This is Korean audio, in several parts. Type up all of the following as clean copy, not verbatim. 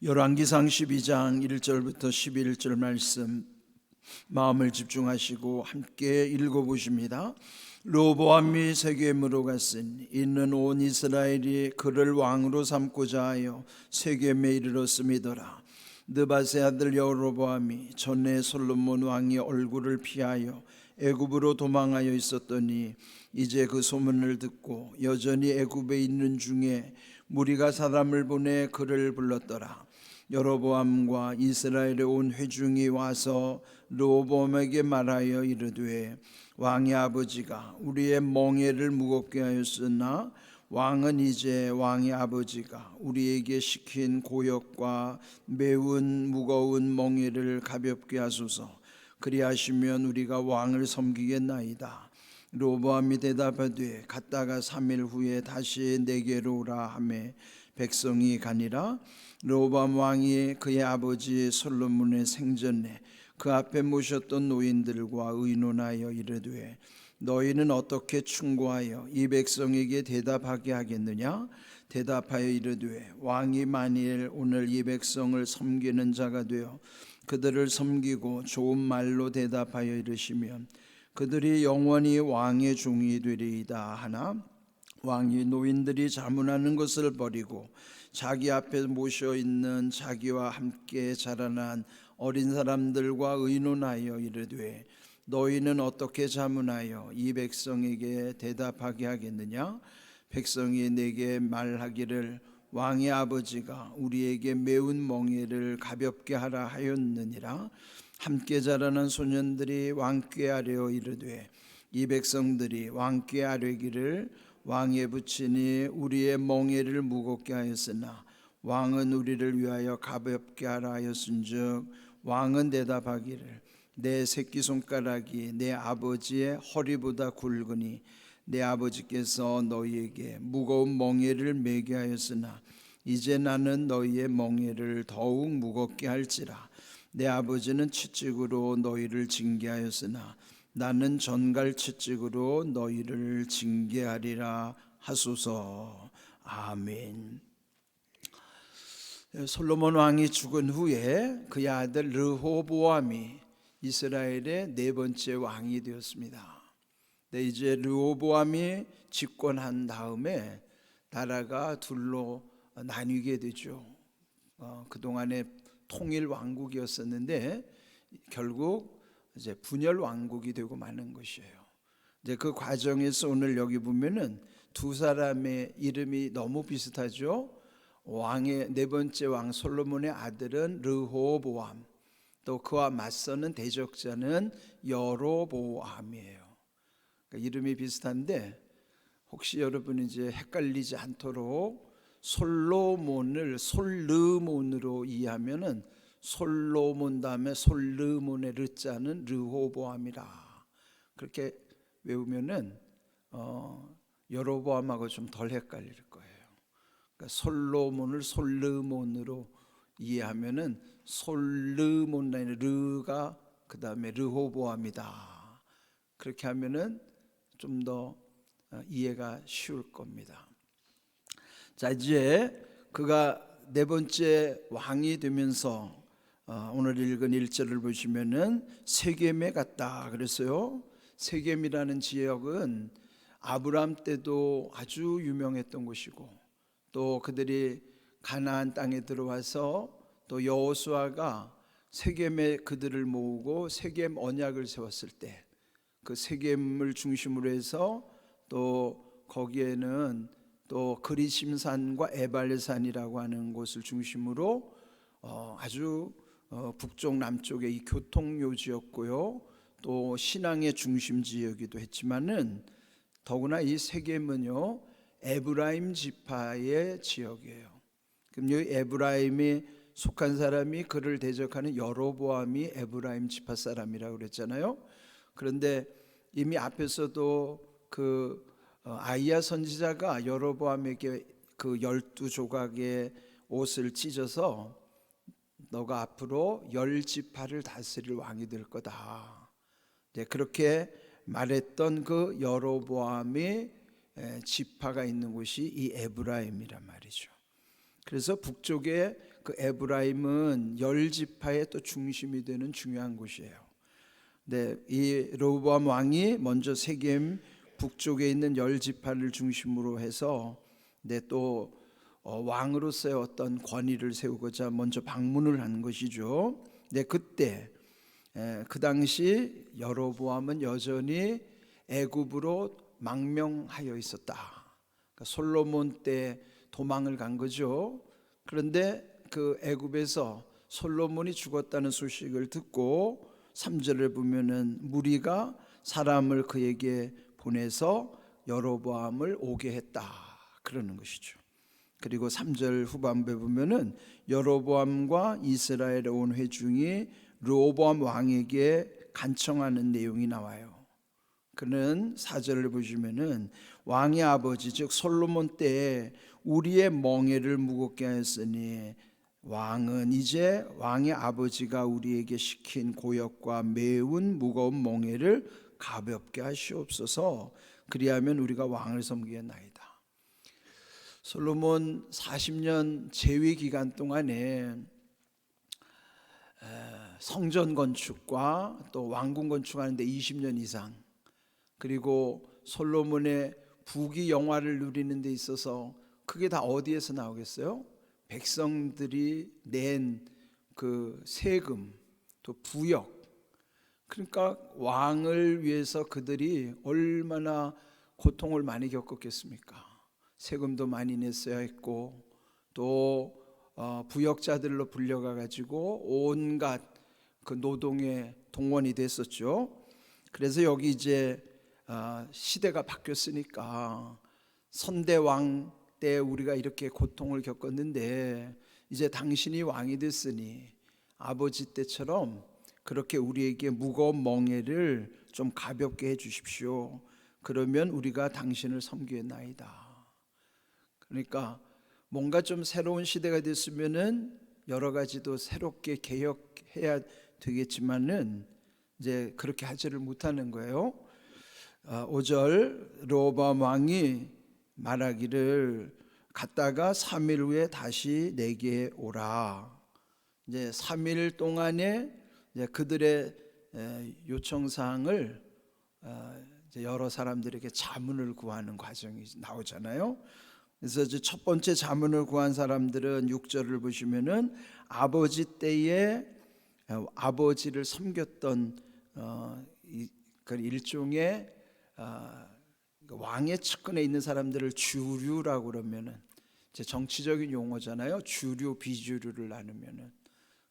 열왕기상 12장 1절부터 11절 말씀 마음을 집중하시고 함께 읽어보십니다. 르호보암이 세겜으로 갔으니 이는 온 이스라엘이 그를 왕으로 삼고자 하여 세겜에 이르렀음이더라. 느밧의 아들 여로보암이 전에 솔로몬 왕의 얼굴을 피하여 애굽으로 도망하여 있었더니 이제 그 소문을 듣고 여전히 애굽에 있는 중에 무리가 사람을 보내 그를 불렀더라. 여로보암과 이스라엘의 온 회중이 와서 르호보암에게 말하여 이르되 왕의 아버지가 우리의 멍에를 무겁게 하였으나 왕은 이제 왕의 아버지가 우리에게 시킨 고역과 매운 무거운 멍에를 가볍게 하소서. 그리하시면 우리가 왕을 섬기겠나이다. 르호보암이 대답하되 갔다가 3일 후에 다시 내게로 오라 하매 백성이 가니라. 르호보암 왕이 그의 아버지 솔로몬의 생전에 그 앞에 모셨던 노인들과 의논하여 이르되 너희는 어떻게 충고하여 이 백성에게 대답하게 하겠느냐? 대답하여 이르되 왕이 만일 오늘 이 백성을 섬기는 자가 되어 그들을 섬기고 좋은 말로 대답하여 이르시면 그들이 영원히 왕의 종이 되리이다 하나 왕이 노인들이 자문하는 것을 버리고 자기 앞에 모셔 있는 자기와 함께 자라난 어린 사람들과 의논하여 이르되 너희는 어떻게 자문하여 이 백성에게 대답하게 하겠느냐? 백성이 내게 말하기를 왕의 아버지가 우리에게 매운 멍에를 가볍게 하라 하였느니라. 함께 자라난 소년들이 왕께 아뢰어 이르되 이 백성들이 왕께 아뢰기를 왕의 부친이 우리의 멍에를 무겁게 하였으나 왕은 우리를 위하여 가볍게 하라 하였은즉 왕은 대답하기를 내 새끼손가락이 내 아버지의 허리보다 굵으니 내 아버지께서 너희에게 무거운 멍에를 매게 하였으나 이제 나는 너희의 멍에를 더욱 무겁게 할지라. 내 아버지는 채찍으로 너희를 징계하였으나 나는 전갈 채찍으로 너희를 징계하리라 하소서. 아멘. 솔로몬 왕이 죽은 후에 그의 아들 르호보암이 이스라엘의 네 번째 왕이 되었습니다. 이제 르호보암이 집권한 다음에 나라가 둘로 나뉘게 되죠. 그동안에 통일 왕국이었었는데 결국 이제 분열 왕국이 되고 마는 것이에요. 이제 그 과정에서 오늘 여기 보면은 두 사람의 이름이 너무 비슷하죠. 왕의 네 번째 왕 솔로몬의 아들은 르호보암, 또 그와 맞서는 대적자는 여로보암이에요. 그러니까 이름이 비슷한데 혹시 여러분 이제 헷갈리지 않도록 솔로몬을 솔르몬으로 이해하면은 솔로몬 다음에 솔르몬의 르자는 르호보암이라 그렇게 외우면은 여로보암하고 좀 덜 헷갈릴 거예요. 그러니까 솔로몬을 솔르몬으로 이해하면은 솔르몬 라인 르가 그 다음에 르호보암이다. 그렇게 하면은 좀 더 이해가 쉬울 겁니다. 자, 이제 그가 네 번째 왕이 되면서 오늘 읽은 1절을 보시면은 세겜에 갔다 그랬어요. 세겜이라는 지역은 아브람 때도 아주 유명했던 곳이고 또 그들이 가나안 땅에 들어와서 또 여호수아가 세겜에 그들을 모으고 세겜 언약을 세웠을 때 그 세겜을 중심으로 해서 또 거기에는 또 그리심산과 에발산이라고 하는 곳을 중심으로 아주 북쪽 남쪽의 이 교통요지였고요. 또 신앙의 중심지이기도 했지만은 더구나 이 세겜은요 에브라임 지파의 지역이에요. 그럼 이 에브라임이 속한 사람이 그를 대적하는 여로보암이 에브라임 지파 사람이라고 그랬잖아요. 그런데 이미 앞에서도 그 아이야 선지자가 여로보암에게 그 12조각의 옷을 찢어서 너가 앞으로 10지파를 다스릴 왕이 될 거다. 그렇게 말했던 그 여로보암의 지파가 있는 곳이 이 에브라임이란 말이죠. 그래서 북쪽에 그 에브라임은 열 지파의 또 중심이 되는 중요한 곳이에요. 네, 이 르호보암 왕이 먼저 세겜 북쪽에 있는 열 지파를 중심으로 해서 또 왕으로서의 어떤 권위를 세우고자 먼저 방문을 한 것이죠. 네, 그때 그 당시 여로보암은 여전히 애굽으로 망명하여 있었다. 그러니까 솔로몬 때 도망을 간 거죠. 그런데 그 애굽에서 솔로몬이 죽었다는 소식을 듣고 3절을 보면은 무리가 사람을 그에게 보내서 여로보암을 오게 했다 그러는 것이죠. 그리고 3절 후반부에 보면은 여로보암과 이스라엘의 온 회중이 르호보암 왕에게 간청하는 내용이 나와요. 그는 4절을 보시면은 왕의 아버지 즉 솔로몬 때에 우리의 멍에를 무겁게 하였으니 왕은 이제 왕의 아버지가 우리에게 시킨 고역과 매운 무거운 멍에를 가볍게 하시옵소서. 그리하면 우리가 왕을 섬기겠나이다. 솔로몬 40년 재위 기간 동안에 성전 건축과 또 왕궁 건축하는데 20년 이상, 그리고 솔로몬의 부귀 영화를 누리는 데 있어서 그게 다 어디에서 나오겠어요? 백성들이 낸 그 세금, 또 부역. 그러니까 왕을 위해서 그들이 얼마나 고통을 많이 겪었겠습니까? 세금도 많이 냈어야 했고, 또 부역자들로 불려가 가지고 온갖 그 노동에 동원이 됐었죠. 그래서 여기 이제 시대가 바뀌었으니까 선대왕 때 우리가 이렇게 고통을 겪었는데 이제 당신이 왕이 됐으니 아버지 때처럼 그렇게 우리에게 무거운 멍에를 좀 가볍게 해 주십시오. 그러면 우리가 당신을 섬기겠나이다. 그러니까 뭔가 좀 새로운 시대가 됐으면은 여러 가지도 새롭게 개혁해야 되겠지만은 이제 그렇게 하지를 못하는 거예요. 5절 르호보암 왕이 말하기를 갔다가 3일 후에 다시 내게 오라. 이제 3일 동안에 이제 그들의 요청사항을 여러 사람들에게 자문을 구하는 과정이 나오잖아요. 그래서 이제 첫 번째 자문을 구한 사람들은 6절을 보시면은 아버지 때에 아버지를 섬겼던 그 일종의 왕의 측근에 있는 사람들을 주류라고 그러면은 이제 정치적인 용어잖아요. 주류 비주류를 나누면은,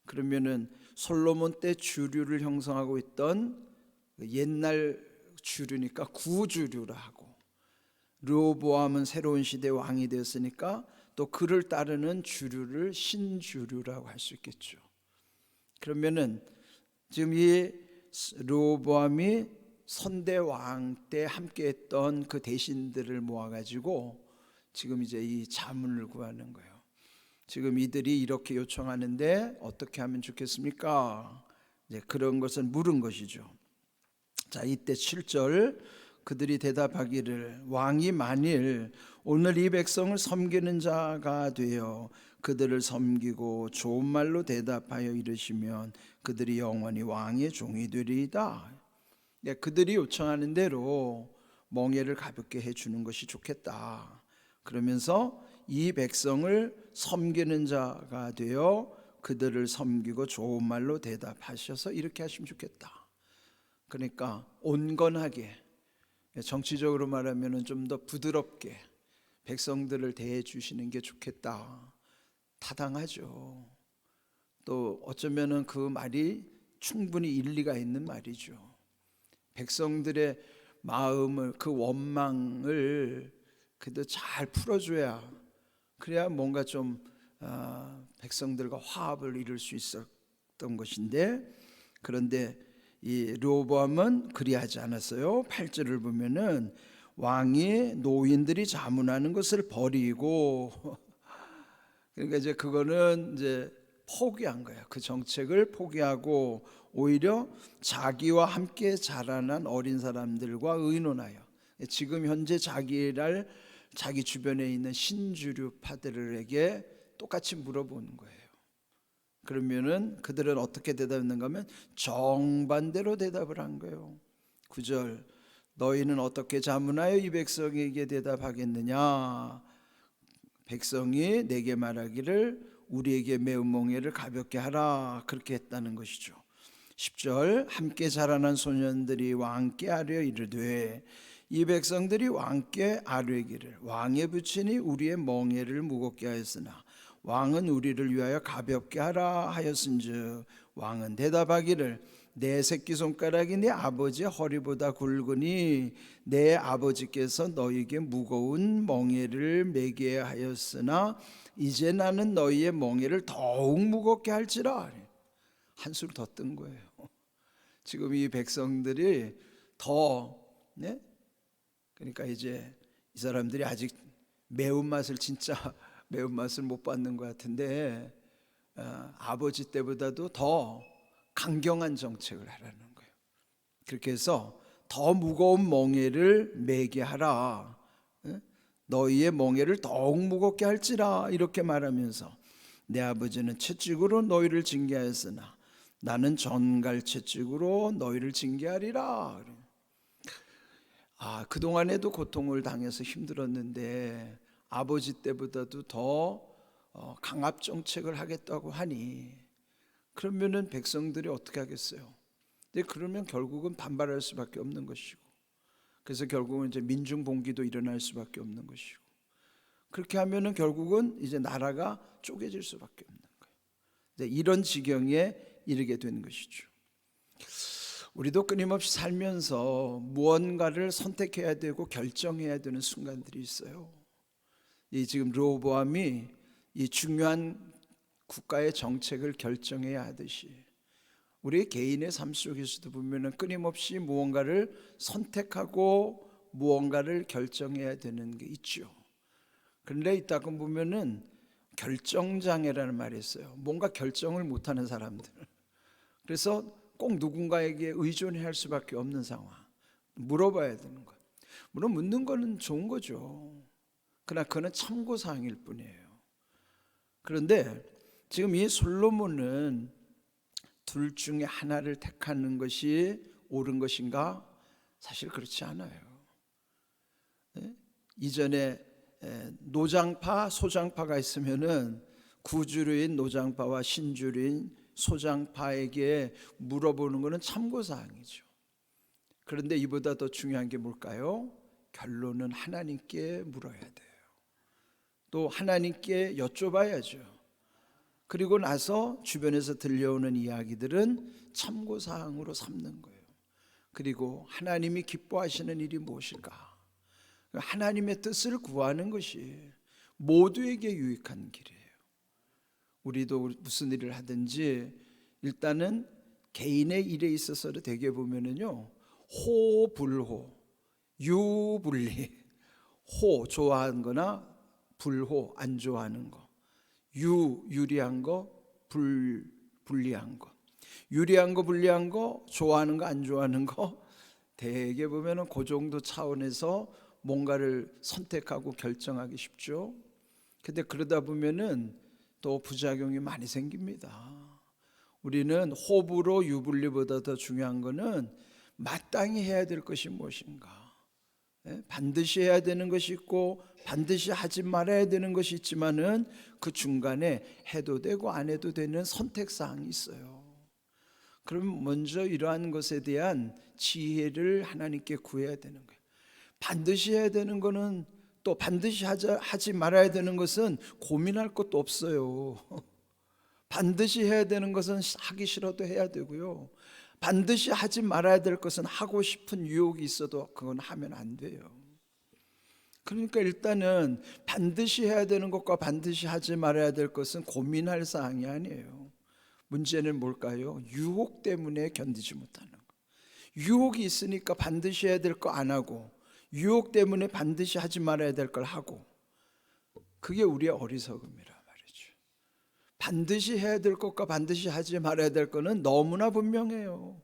그러면은 솔로몬 때 주류를 형성하고 있던 옛날 주류니까 구주류라 하고, 르호보암은 새로운 시대 왕이 되었으니까 또 그를 따르는 주류를 신주류라고 할 수 있겠죠. 그러면은 지금 이 르호보암이 선대왕 때 함께했던 그 대신들을 모아가지고 지금 이제 이 자문을 구하는 거예요. 지금 이들이 이렇게 요청하는데 어떻게 하면 좋겠습니까? 이제 그런 것을 물은 것이죠. 자, 이때 7절 그들이 대답하기를 왕이 만일 오늘 이 백성을 섬기는 자가 되어 그들을 섬기고 좋은 말로 대답하여 이르시면 그들이 영원히 왕의 종이 되리이다. 그들이 요청하는 대로 멍에를 가볍게 해주는 것이 좋겠다. 그러면서 이 백성을 섬기는 자가 되어 그들을 섬기고 좋은 말로 대답하셔서 이렇게 하시면 좋겠다. 그러니까 온건하게, 정치적으로 말하면 좀 더 부드럽게 백성들을 대해 주시는 게 좋겠다. 타당하죠. 또 어쩌면은 그 말이 충분히 일리가 있는 말이죠. 백성들의 마음을, 그 원망을 그래도 잘 풀어줘야, 그래야 뭔가 좀 백성들과 화합을 이룰 수 있었던 것인데, 그런데 이 르호보암은 그리하지 않았어요. 8절을 보면은 왕이 노인들이 자문하는 것을 버리고 그러니까 이제 그거는 이제 포기한 거예요. 그 정책을 포기하고 오히려 자기와 함께 자라난 어린 사람들과 의논하여 지금 현재 자기 주변에 있는 신주류파들에게 똑같이 물어보는 거예요. 그러면은 그들은 어떻게 대답했는가 하면 정반대로 대답을 한 거예요. 9절, 너희는 어떻게 자문하여 이 백성에게 대답하겠느냐? 백성이 내게 말하기를 우리에게 매운 멍에를 가볍게 하라, 그렇게 했다는 것이죠. 10절, 함께 자라난 소년들이 왕께 아뢰어 이르되, 이 백성들이 왕께 아뢰기를 왕의 부친이 우리의 멍에를 무겁게 하였으나 왕은 우리를 위하여 가볍게 하라 하였은즉, 왕은 대답하기를 내 새끼손가락이 네 아버지의 허리보다 굵으니 내 아버지께서 너희에게 무거운 멍에를 매게 하였으나 이제 나는 너희의 멍에를 더욱 무겁게 할지라. 한술 더 뜬 거예요. 지금 이 백성들이 더, 네? 그러니까 이제 이 사람들이 아직 매운맛을, 진짜 매운맛을 못 받는 것 같은데 아버지 때보다도 더 강경한 정책을 하라는 거예요. 그렇게 해서 더 무거운 멍에를 매게 하라, 너희의 멍에를 더욱 무겁게 할지라, 이렇게 말하면서 내 아버지는 채찍으로 너희를 징계하였으나 나는 전갈 채찍으로 너희를 징계하리라. 그동안에도 고통을 당해서 힘들었는데 아버지 때보다도 더 강압 정책을 하겠다고 하니 그러면은 백성들이 어떻게 하겠어요? 근데 그러면 결국은 반발할 수밖에 없는 것이고, 그래서 결국은 이제 민중 봉기도 일어날 수밖에 없는 것이고, 그렇게 하면은 결국은 이제 나라가 쪼개질 수밖에 없는 거예요. 이제 이런 지경에 이르게 된 것이죠. 우리도 끊임없이 살면서 무언가를 선택해야 되고 결정해야 되는 순간들이 있어요. 이 지금 르호보암이 이 중요한 국가의 정책을 결정해야 하듯이 우리 개인의 삶 속에서도 보면은 끊임없이 무언가를 선택하고 무언가를 결정해야 되는 게 있죠. 그런데 이따가 보면은 결정장애라는 말이 있어요. 뭔가 결정을 못하는 사람들. 그래서 꼭 누군가에게 의존해야 할 수밖에 없는 상황. 물어봐야 되는 거예요. 물론 묻는 거는 좋은 거죠. 그러나 그건 참고사항일 뿐이에요. 그런데 지금 이 솔로몬은 둘 중에 하나를 택하는 것이 옳은 것인가? 사실 그렇지 않아요. 이전에 노장파, 소장파가 있으면은 구주류인 노장파와 신주류인 소장파에게 물어보는 것은 참고사항이죠. 그런데 이보다 더 중요한 게 뭘까요? 결론은 하나님께 물어야 돼요. 또 하나님께 여쭤봐야죠. 그리고 나서 주변에서 들려오는 이야기들은 참고사항으로 삼는 거예요. 그리고 하나님이 기뻐하시는 일이 무엇일까? 하나님의 뜻을 구하는 것이 모두에게 유익한 길이에요. 우리도 무슨 일을 하든지 일단은 개인의 일에 있어서도 되게 보면은요, 호불호, 유불리, 호 좋아하는 거나 불호 안 좋아하는 거, 유리한 거, 불리한 거, 유리한 거, 불리한 거, 좋아하는 거, 안 좋아하는 거, 대개 보면은 그 정도 차원에서 뭔가를 선택하고 결정하기 쉽죠. 근데 그러다 보면은 또 부작용이 많이 생깁니다. 우리는 호불호, 유불리보다 더 중요한 거는 마땅히 해야 될 것이 무엇인가, 반드시 해야 되는 것이 있고 반드시 하지 말아야 되는 것이 있지만은 그 중간에 해도 되고 안 해도 되는 선택사항이 있어요. 그럼 먼저 이러한 것에 대한 지혜를 하나님께 구해야 되는 거예요. 반드시 해야 되는 거는, 또 반드시 하지 말아야 되는 것은 고민할 것도 없어요. 반드시 해야 되는 것은 하기 싫어도 해야 되고요, 반드시 하지 말아야 될 것은 하고 싶은 유혹이 있어도 그건 하면 안 돼요. 그러니까 일단은 반드시 해야 되는 것과 반드시 하지 말아야 될 것은 고민할 사항이 아니에요. 문제는 뭘까요? 유혹 때문에 견디지 못하는 거. 유혹이 있으니까 반드시 해야 될 거 안 하고, 유혹 때문에 반드시 하지 말아야 될 걸 하고, 그게 우리의 어리석음이라 말이죠. 반드시 해야 될 것과 반드시 하지 말아야 될 거는 너무나 분명해요.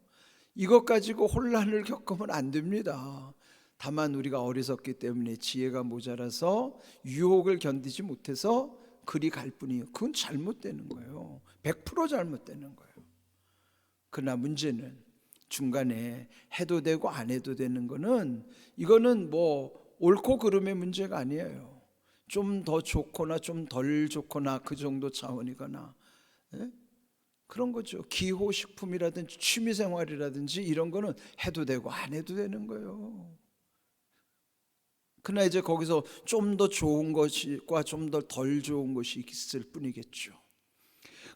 이것 가지고 혼란을 겪으면 안 됩니다. 다만 우리가 어리석기 때문에, 지혜가 모자라서 유혹을 견디지 못해서 그리 갈 뿐이에요. 그건 잘못되는 거예요. 100% 잘못되는 거예요. 그러나 문제는 중간에 해도 되고 안 해도 되는 거는, 이거는 뭐 옳고 그름의 문제가 아니에요. 좀 더 좋거나 좀 덜 좋거나 그 정도 차원이거나, 예? 그런 거죠. 기호식품이라든지 취미생활이라든지 이런 거는 해도 되고 안 해도 되는 거예요. 그러나 이제 거기서 좀 더 좋은 것과 좀 더 덜 좋은 것이 있을 뿐이겠죠.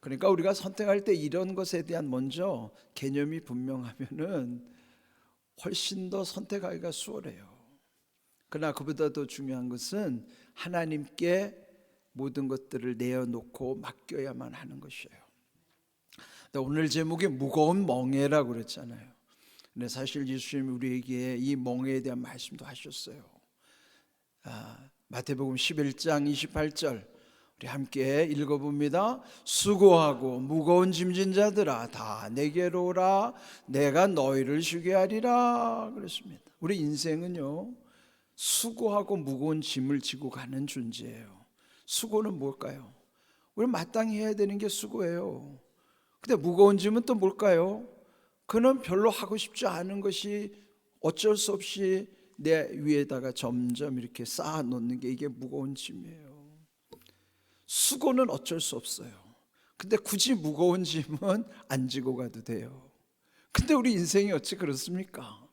그러니까 우리가 선택할 때 이런 것에 대한 먼저 개념이 분명하면은 훨씬 더 선택하기가 수월해요. 그러나 그보다 더 중요한 것은 하나님께 모든 것들을 내어놓고 맡겨야만 하는 것이에요. 오늘 제목이 무거운 멍에라고 그랬잖아요. 근데 사실 예수님이 우리에게 이 멍에에 대한 말씀도 하셨어요. 마태복음 11장 28절 우리 함께 읽어봅니다. 수고하고 무거운 짐진 자들아 다 내게로 오라 내가 너희를 쉬게 하리라 그랬습니다. 우리 인생은요, 수고하고 무거운 짐을 지고 가는 존재예요. 수고는 뭘까요? 우리 마땅히 해야 되는 게 수고예요. 근데 무거운 짐은 또 뭘까요? 그는 별로 하고 싶지 않은 것이 어쩔 수 없이 내 위에다가 점점 이렇게 쌓아 놓는 게 이게 무거운 짐이에요. 수고는 어쩔 수 없어요. 근데 굳이 무거운 짐은 안 지고 가도 돼요. 근데 우리 인생이 어찌 그렇습니까?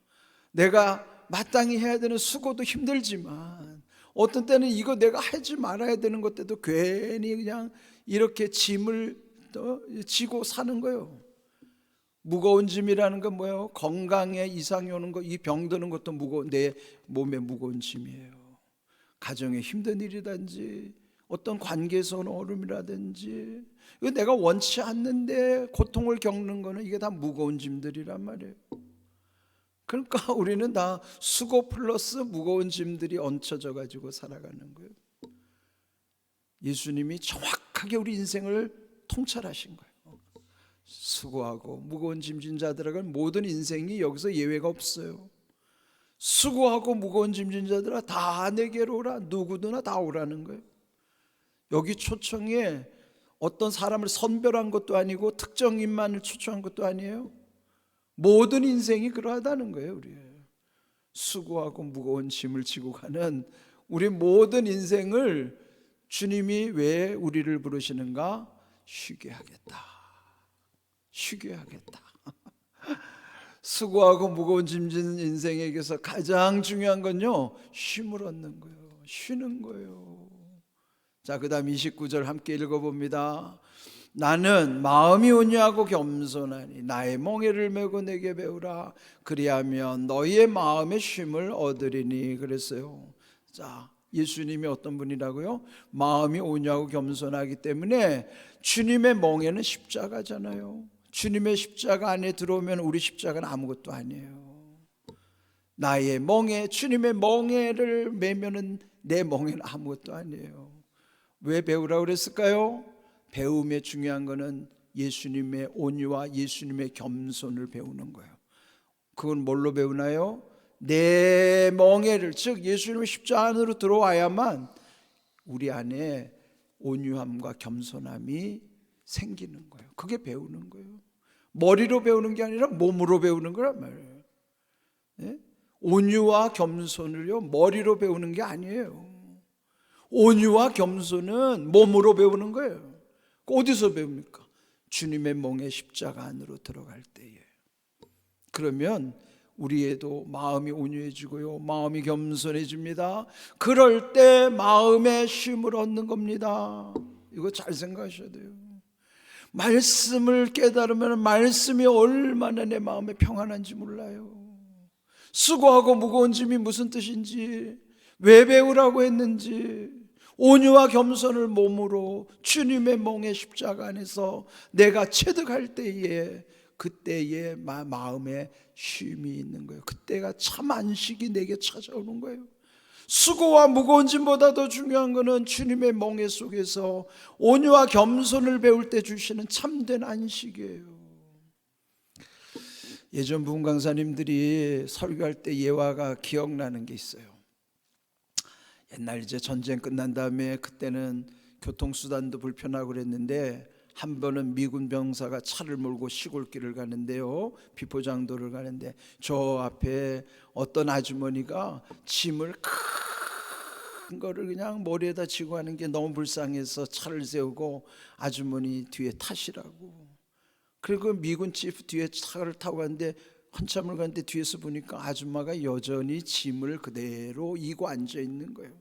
내가 마땅히 해야 되는 수고도 힘들지만 어떤 때는 이거 내가 하지 말아야 되는 것들도 괜히 그냥 이렇게 짐을 지고 사는 거예요. 무거운 짐이라는 건 뭐예요? 건강에 이상이 오는 거, 이 병 드는 것도 내 몸에 무거운 짐이에요. 가정에 힘든 일이든지 어떤 관계에서 오는 어려움이라든지 이거 내가 원치 않는데 고통을 겪는 거는 이게 다 무거운 짐들이란 말이에요. 그러니까 우리는 다 수고 플러스 무거운 짐들이 얹혀져 가지고 살아가는 거예요. 예수님이 정확하게 우리 인생을 통찰하신 거예요. 수고하고 무거운 짐진 자들에게 모든 인생이 여기서 예외가 없어요. 수고하고 무거운 짐진 자들아 다 내게로 오라. 누구나 다 오라는 거예요. 여기 초청에 어떤 사람을 선별한 것도 아니고 특정인만을 초청한 것도 아니에요. 모든 인생이 그러하다는 거예요. 우리 수고하고 무거운 짐을 지고 가는 우리 모든 인생을 주님이 왜 우리를 부르시는가? 쉬게 하겠다. 쉬게 하겠다. 수고하고 무거운 짐진 인생에게서 가장 중요한 건요, 쉼을 얻는 거예요. 쉬는 거예요. 자, 그 다음 29절 함께 읽어봅니다. 나는 마음이 온유하고 겸손하니 나의 멍에를 메고 내게 배우라. 그리하면 너희의 마음의 쉼을 얻으리니 그랬어요. 자, 예수님이 어떤 분이라고요? 마음이 온유하고 겸손하기 때문에 주님의 멍에는 십자가잖아요. 주님의 십자가 안에 들어오면 우리 십자가는 아무것도 아니에요. 나의 멍에, 주님의 멍에를 메면은 내 멍에는 아무것도 아니에요. 왜 배우라고 그랬을까요? 배움의 중요한 거는 예수님의 온유와 예수님의 겸손을 배우는 거예요. 그건 뭘로 배우나요? 내 멍에를, 즉 예수님의 십자가 안으로 들어와야만 우리 안에 온유함과 겸손함이 생기는 거예요. 그게 배우는 거예요. 머리로 배우는 게 아니라 몸으로 배우는 거란 말이에요. 네? 온유와 겸손을요 머리로 배우는 게 아니에요. 온유와 겸손은 몸으로 배우는 거예요. 어디서 배웁니까? 주님의 멍에 십자가 안으로 들어갈 때에. 그러면 우리에도 마음이 온유해지고요 마음이 겸손해집니다. 그럴 때 마음의 쉼을 얻는 겁니다. 이거 잘 생각하셔야 돼요. 말씀을 깨달으면 말씀이 얼마나 내 마음에 평안한지 몰라요. 수고하고 무거운 짐이 무슨 뜻인지, 왜 배우라고 했는지, 온유와 겸손을 몸으로 주님의 멍에 십자가 안에서 내가 체득할 때에 그때의 마음에 쉼이 있는 거예요. 그때가 참 안식이 내게 찾아오는 거예요. 수고와 무거운 짐보다 더 중요한 것은 주님의 멍에 속에서 온유와 겸손을 배울 때 주시는 참된 안식이에요. 예전 부흥 강사님들이 설교할 때 예화가 기억나는 게 있어요. 옛날 이제 전쟁 끝난 다음에 그때는 교통수단도 불편하고 그랬는데 한 번은 미군 병사가 차를 몰고 시골길을 가는데요, 비포장도를 가는데 저 앞에 어떤 아주머니가 짐을 큰 거를 그냥 머리에다 지고 하는 게 너무 불쌍해서 차를 세우고 아주머니 뒤에 타시라고. 그리고 미군 치프 뒤에 차를 타고 갔는데 한참을 갔는데 뒤에서 보니까 아줌마가 여전히 짐을 그대로 이고 앉아 있는 거예요.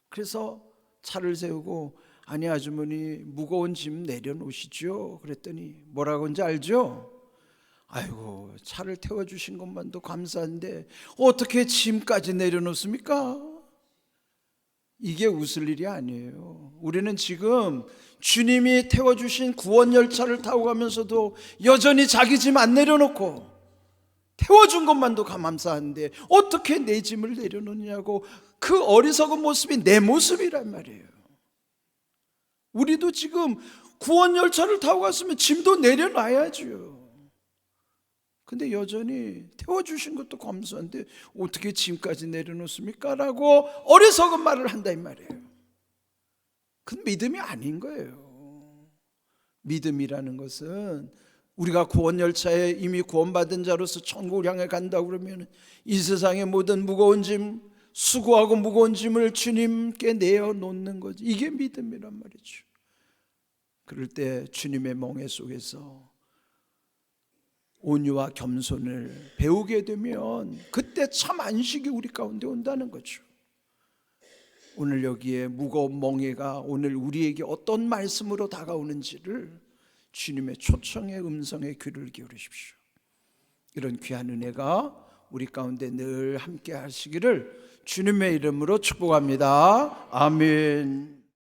그래서 차를 세우고 아니 아주머니 무거운 짐 내려놓으시죠. 그랬더니 뭐라고 하는지 알죠? 아이고 차를 태워주신 것만도 감사한데 어떻게 짐까지 내려놓습니까? 이게 웃을 일이 아니에요. 우리는 지금 주님이 태워주신 구원열차를 타고 가면서도 여전히 자기 짐 안 내려놓고 태워준 것만도 감사한데 어떻게 내 짐을 내려놓느냐고. 그 어리석은 모습이 내 모습이란 말이에요. 우리도 지금 구원열차를 타고 갔으면 짐도 내려놔야죠. 근데 여전히 태워주신 것도 감사한데 어떻게 짐까지 내려놓습니까? 라고 어리석은 말을 한다 이 말이에요. 그건 믿음이 아닌 거예요. 믿음이라는 것은 우리가 구원열차에 이미 구원받은 자로서 천국을 향해 간다고 그러면 이 세상의 모든 무거운 짐, 수고하고 무거운 짐을 주님께 내어놓는 거지. 이게 믿음이란 말이죠. 그럴 때 주님의 멍에 속에서 온유와 겸손을 배우게 되면 그때 참 안식이 우리 가운데 온다는 거죠. 오늘 여기에 무거운 멍에가 오늘 우리에게 어떤 말씀으로 다가오는지를 주님의 초청의 음성에 귀를 기울이십시오. 이런 귀한 은혜가 우리 가운데 늘 함께 하시기를 주님의 이름으로 축복합니다. 아멘.